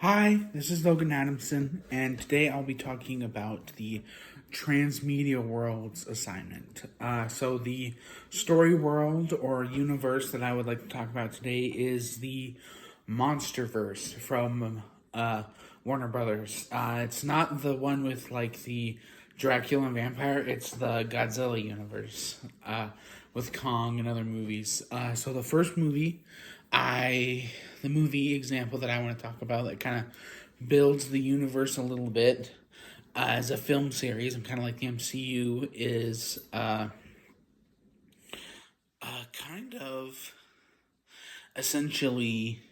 Hi, this is Logan Adamson, and today I'll be talking about the Transmedia Worlds assignment. So, the story world or universe that I would like to talk about today is the Monsterverse from Warner Brothers. It's not the one with like the Dracula and vampire, it's the Godzilla universe with Kong and other movies. So, the first movie the movie example that I want to talk about that kind of builds the universe a little bit as a film series, and kind of like the MCU, is kind of essentially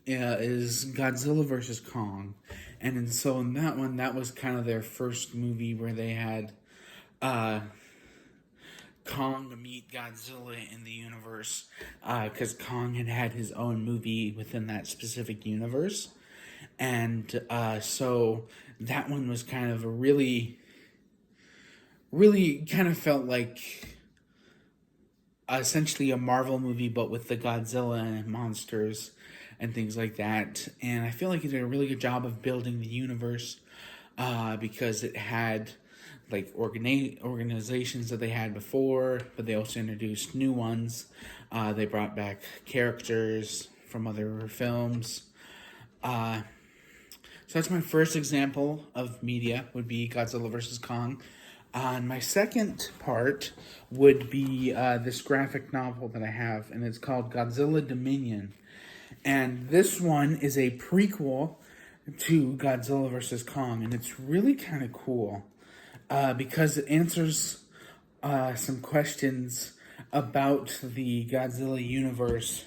is Godzilla versus Kong. So in that one, that was kind of their first movie where they had uh, Kong meet Godzilla in the universe, because Kong had his own movie within that specific universe. And so that one was kind of a really kind of felt like essentially a Marvel movie, but with the Godzilla and monsters and things like that. And I feel like he did a really good job of building the universe because it had like organizations that they had before, but they also introduced new ones. They brought back characters from other films. So that's my first example of media would be Godzilla versus Kong. And my second part would be this graphic novel that I have, and it's called Godzilla Dominion. And this one is a prequel to Godzilla versus Kong, and it's really kind of cool because it answers some questions about the Godzilla universe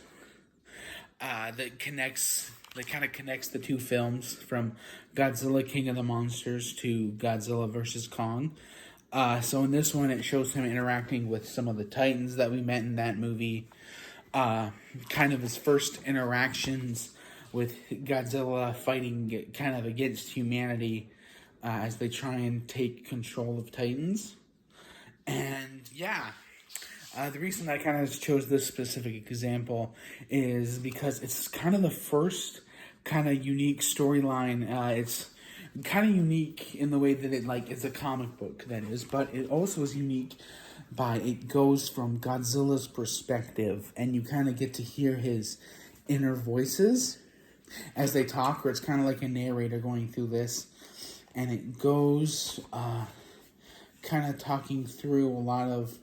that kind of connects the two films from Godzilla King of the Monsters to Godzilla versus Kong. So in this one, it shows him interacting with some of the Titans that we met in that movie. Kind of his first interactions with Godzilla fighting kind of against humanity as they try and take control of Titans. And yeah, the reason I kind of chose this specific example is because it's kind of the first kind of unique storyline. It's kind of unique in the way that it's a comic book, that is, but it also is unique by it goes from Godzilla's perspective, and you kind of get to hear his inner voices as they talk, or it's kind of like a narrator going through this, and it goes kind of talking through a lot of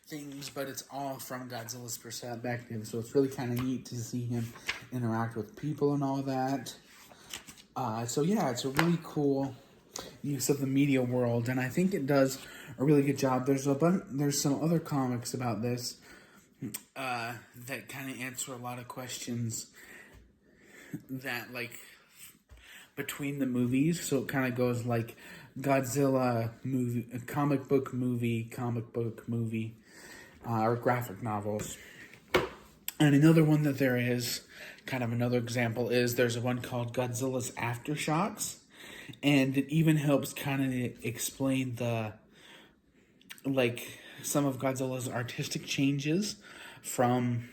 things, but it's all from Godzilla's perspective. So it's really kind of neat to see him interact with people and all that. So yeah, it's a really cool use of the media world, and I think it does a really good job. There's some other comics about this that kind of answer a lot of questions that between the movies. So it kind of goes like Godzilla movie, comic book movie, or graphic novels. And another one that there is, kind of another example, is there's one called Godzilla's Aftershocks. And it even helps kind of explain some of Godzilla's artistic changes from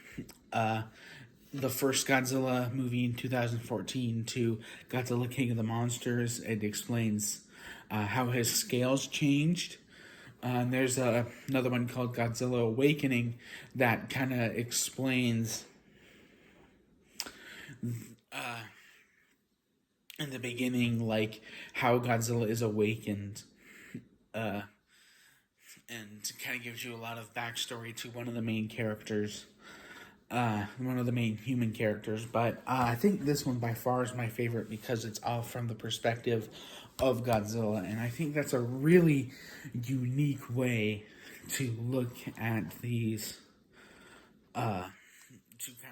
the first Godzilla movie in 2014 to Godzilla King of the Monsters. It explains how his scales changed. And there's another one called Godzilla Awakening that kind of explains in the beginning how Godzilla is awakened. And kind of gives you a lot of backstory to one of the main characters. One of the main human characters, but I think this one by far is my favorite because it's all from the perspective of Godzilla, and I think that's a really unique way to look at these, to kind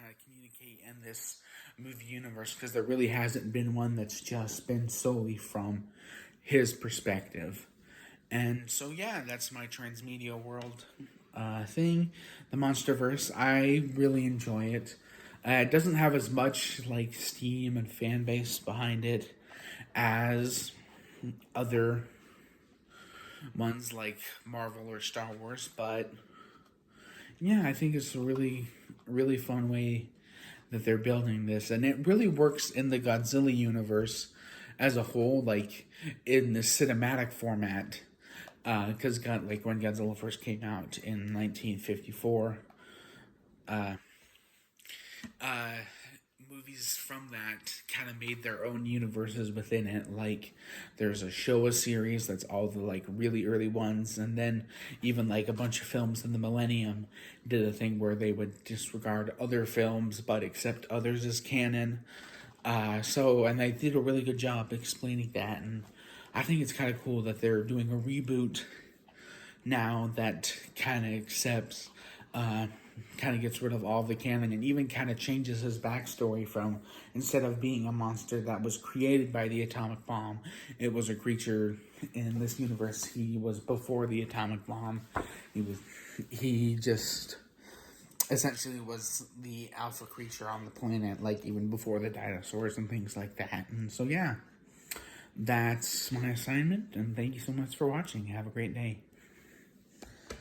of communicate in this movie universe, because there really hasn't been one that's just been solely from his perspective. And so, yeah, that's my Transmedia World thing, the Monsterverse. I really enjoy it. It doesn't have as much steam and fan base behind it as other ones like Marvel or Star Wars, but yeah, I think it's a really really fun way that they're building this, and it really works in the Godzilla universe as a whole, like in the cinematic format. Because like when Godzilla first came out in 1954, uh, movies from that kind of made their own universes within it. Like there's a Showa series that's all the like really early ones, and then even like a bunch of films in the Millennium did a thing where they would disregard other films but accept others as canon. And they did a really good job explaining that, and I think it's kind of cool that they're doing a reboot now that kind of accepts, kind of gets rid of all the canon and even kind of changes his backstory from, instead of being a monster that was created by the atomic bomb, it was a creature in this universe. He was before the atomic bomb. He just essentially was the alpha creature on the planet, like even before the dinosaurs and things like that. And so, yeah, that's my assignment, and thank you so much for watching. Have a great day.